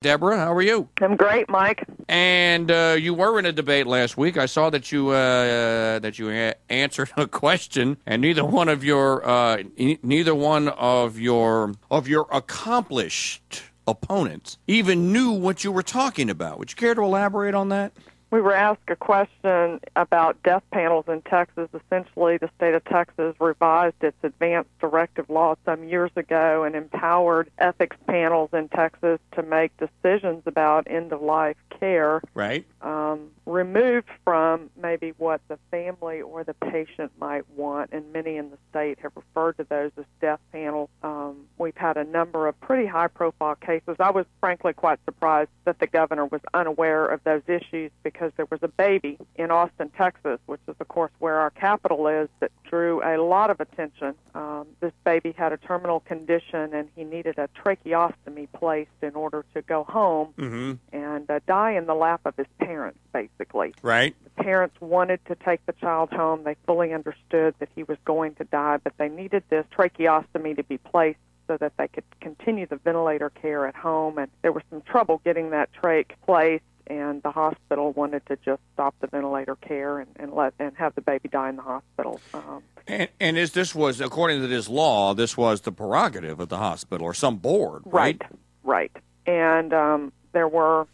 Deborah, how are you? I'm great, Mike. And you were in a debate last week. I saw that you answered a question, and neither one of your accomplished opponents even knew what you were talking about. Would you care to elaborate on that? We were asked a question about death panels in Texas. Essentially, the state of Texas revised its advanced directive law some years ago and empowered ethics panels in Texas to make decisions about end-of-life care. Right. Removed from maybe what the family or the patient might want, and many in the state have referred to those as death panels. We've had a number of pretty high-profile cases. I was frankly quite surprised that the governor was unaware of those issues because there was a baby in Austin, Texas, which is, of course, where our capital is, that drew a lot of attention. This baby had a terminal condition, and he needed a tracheostomy placed in order to go home and die in the lap of his parents, basically. Right. The parents wanted to take the child home. They fully understood that he was going to die, but they needed this tracheostomy to be placed so that they could continue the ventilator care at home. And there was some trouble getting that trach placed, and the hospital wanted to just stop the ventilator care and have the baby die in the hospital. And this was, according to this law, this was the prerogative of the hospital or some board, right? Right. And there were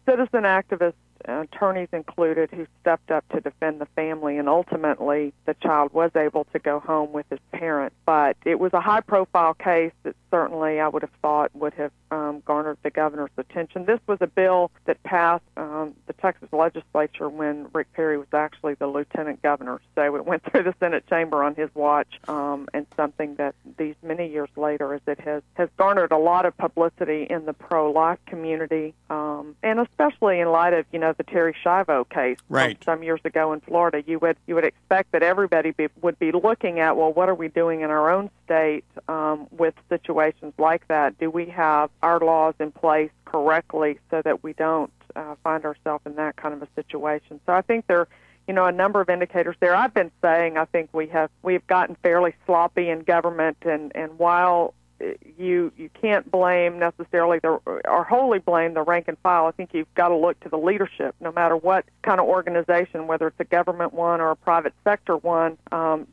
citizen activists, attorneys included, who stepped up to defend the family, and ultimately the child was able to go home with his parents. But it was a high-profile case that certainly I would have thought would have garnered the governor's attention. This was a bill that passed the Texas legislature when Rick Perry was actually the lieutenant governor. So it went through the Senate chamber on his watch, and something that these many years later is it has garnered a lot of publicity in the pro-life community, and especially in light of, the Terri Schiavo case from some years ago in Florida. You would expect that everybody would be looking at, well, what are we doing in our own state with situations like that? Do we have our laws in place correctly so that we don't find ourselves in that kind of a situation? So I think there a number of indicators there. I've been saying I think we've gotten fairly sloppy in government, and while you can't blame necessarily or wholly blame the rank and file, I think you've got to look to the leadership, no matter what kind of organization, whether it's a government one or a private sector one,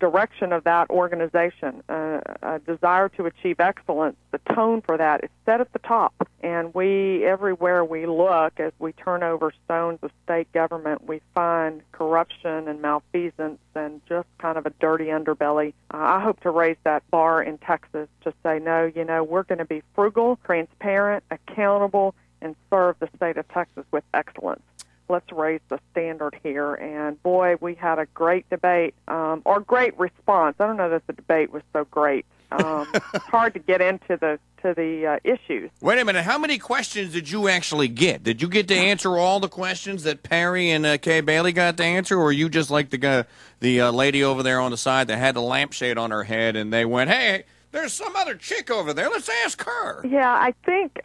direction of that organization, a desire to achieve excellence. The tone for that is set at the top. And everywhere we look, as we turn over stones of state government, we find corruption and malfeasance and just kind of a dirty underbelly. I hope to raise that bar in Texas to say, no, we're going to be frugal, transparent, accountable, and serve the state of Texas with excellence. Let's raise the standard here. And boy, we had a great debate, or great response. I don't know that the debate was so great. It's hard to get into the issues. Wait a minute. How many questions did you actually get? Did you get to answer all the questions that Perry and Kay Bailey got to answer, or were you just like the lady over there on the side that had the lampshade on her head, and they went, hey, there's some other chick over there. Let's ask her. Yeah, I think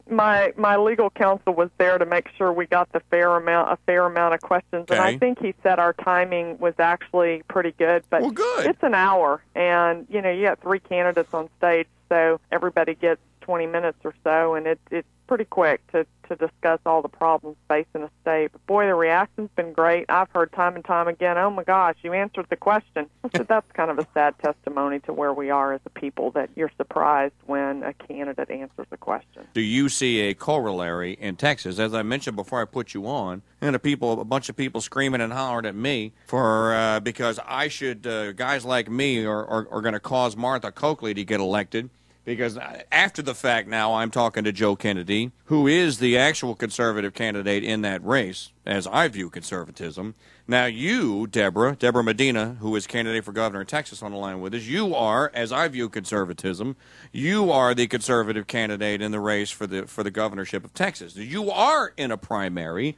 my legal counsel was there to make sure we got a fair amount of questions, okay. And I think he said our timing was actually pretty good. But well, good. It's an hour, and you got 3 candidates on stage, so everybody gets 20 minutes or so, and it's pretty quick to discuss all the problems facing a state. But boy, the reaction's been great. I've heard time and time again, oh my gosh, you answered the question. I said that's kind of a sad testimony to where we are as a people, that you're surprised when a candidate answers a question. Do you see a corollary in Texas? As I mentioned before I put you on, and a bunch of people screaming and hollering at me for because I should, guys like me are going to cause Martha Coakley to get elected. Because after the fact now, I'm talking to Joe Kennedy, who is the actual conservative candidate in that race, as I view conservatism. Now you, Debra Medina, who is candidate for governor in Texas on the line with us, you are, as I view conservatism, you are the conservative candidate in the race for the governorship of Texas. You are in a primary.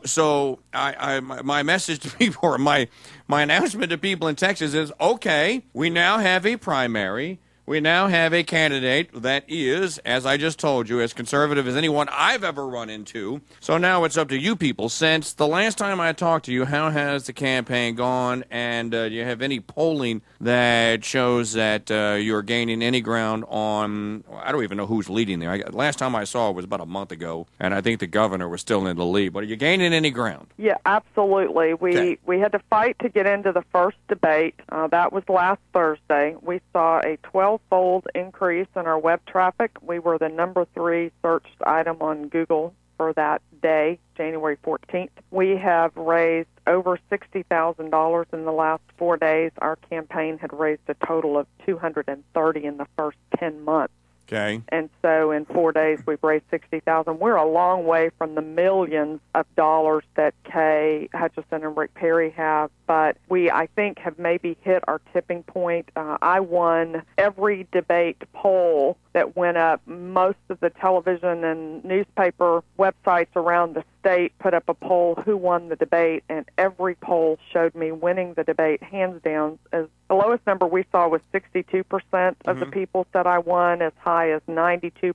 So my message to people, or my announcement to people in Texas is, okay, we now have a primary. We now have a candidate that is, as I just told you, as conservative as anyone I've ever run into. So now it's up to you people. Since the last time I talked to you, how has the campaign gone? And do you have any polling that shows that you're gaining any ground on, I don't even know who's leading there. Last time I saw it was about a month ago, and I think the governor was still in the lead. But are you gaining any ground? Yeah, absolutely. We had to fight to get into the first debate. That was last Thursday. We saw a 12-fold increase in our web traffic. We were the number 3 searched item on Google for that day, January 14th. We have raised over $60,000 in the last 4 days. Our campaign had raised a total of $230 in the first 10 months. Okay. And so in 4 days, we've raised $60,000. We're a long way from the millions of dollars that Kay Hutchison and Rick Perry have, but we, I think, have maybe hit our tipping point. I won every debate poll that went up. Most of the television and newspaper websites around the state put up a poll who won the debate, and every poll showed me winning the debate hands down. As the lowest number we saw was 62% of the people said I won, as high as 92%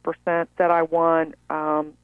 said I won.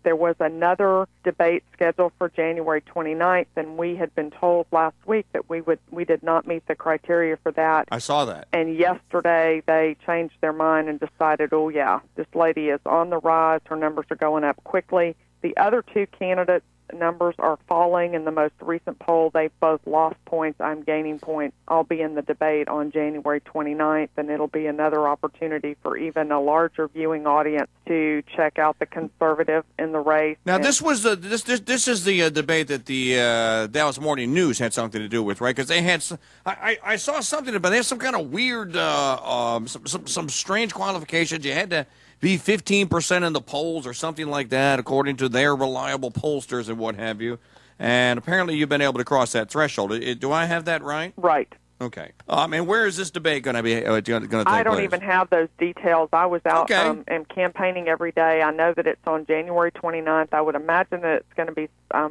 There was another debate scheduled for January 29th, and we had been told last week that we did not meet the criteria for that. I saw that. And yesterday they changed their mind and decided, oh yeah, this lady is on the rise. Her numbers are going up quickly. The other 2 candidates' numbers are falling. In the most recent poll, they've both lost points. I'm gaining points. I'll be in the debate on January 29th, and it'll be another opportunity for even a larger viewing audience to check out the conservative in the race. Now, this was this is the debate that the Dallas Morning News had something to do with, right? Because they had I saw something about they had some kind of weird some strange qualifications. You had to be 15% in the polls or something like that, according to their reliable pollsters and what have you. And apparently you've been able to cross that threshold. Do I have that right? Right. Okay. And where is this debate going to be going to take place? I don't even have those details. I was out and campaigning every day. I know that it's on January 29th. I would imagine that it's going to be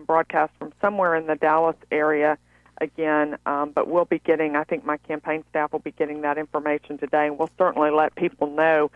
broadcast from somewhere in the Dallas area again, but we'll be getting, I think my campaign staff will be getting that information today, and we'll certainly let people know.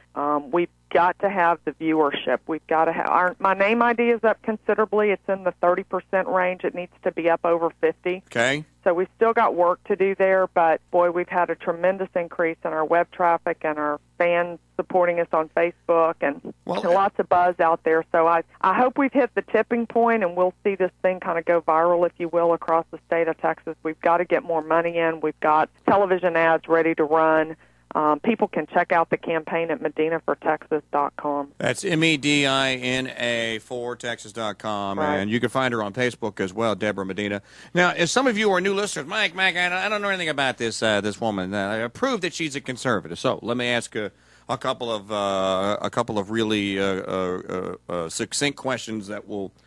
We've got to have the viewership. We've got to have, my name ID is up considerably. It's in the 30% range. It needs to be up over 50. Okay. So we've still got work to do there, but boy, we've had a tremendous increase in our web traffic and our fans supporting us on Facebook, and lots of buzz out there. So I hope we've hit the tipping point, and we'll see this thing kind of go viral, if you will, across the state of Texas. We've got to get more money in. We've got television ads ready to run. People can check out the campaign at medinafortexas.com. That's MEDINA for Texas.com. Right. And you can find her on Facebook as well, Debra Medina. Now, if some of you are new listeners, Mike, I don't know anything about this woman. I prove that she's a conservative. So let me ask a couple of really succinct questions that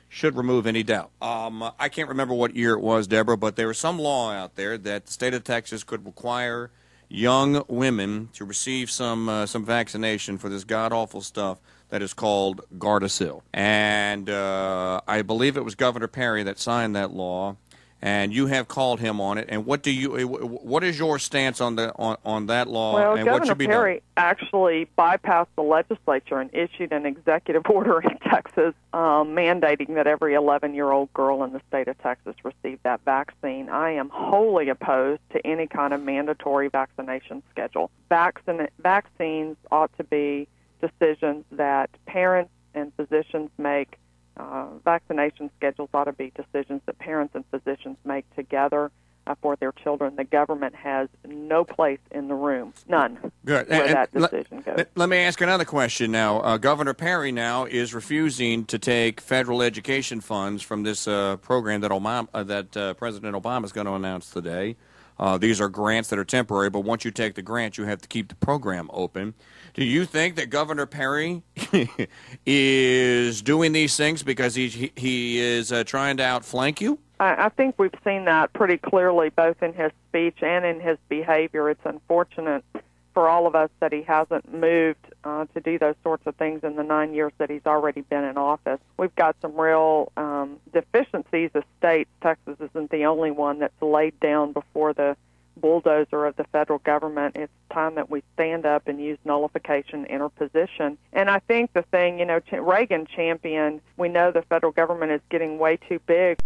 should remove any doubt. I can't remember what year it was, Deborah, but there was some law out there that the state of Texas could require young women to receive some vaccination for this god-awful stuff that is called Gardasil. And I believe it was Governor Perry that signed that law, and you have called him on it. And what is your stance on that law? Well, and Governor what should be Perry done? actually bypassed the legislature and issued an executive order in Texas mandating that every 11-year-old girl in the state of Texas receive that vaccine. I am wholly opposed to any kind of mandatory vaccination schedule. Vaccines ought to be decisions that parents and physicians make. Vaccination schedules ought to be decisions that parents and physicians make together for their children. The government has no place in the room, none. Good. Where that decision goes. Let me ask another question now. Governor Perry now is refusing to take federal education funds from this program that President Obama is going to announce today. These are grants that are temporary, but once you take the grant, you have to keep the program open. Do you think that Governor Perry is doing these things because he is trying to outflank you? I think we've seen that pretty clearly, both in his speech and in his behavior. It's unfortunate for all of us that he hasn't moved to do those sorts of things in the 9 years that he's already been in office. We've got some real deficiencies as states. Texas isn't the only one that's laid down before the bulldozer of the federal government. It's time that we stand up and use nullification interposition. And I think the thing, Reagan championed, we know the federal government is getting way too big.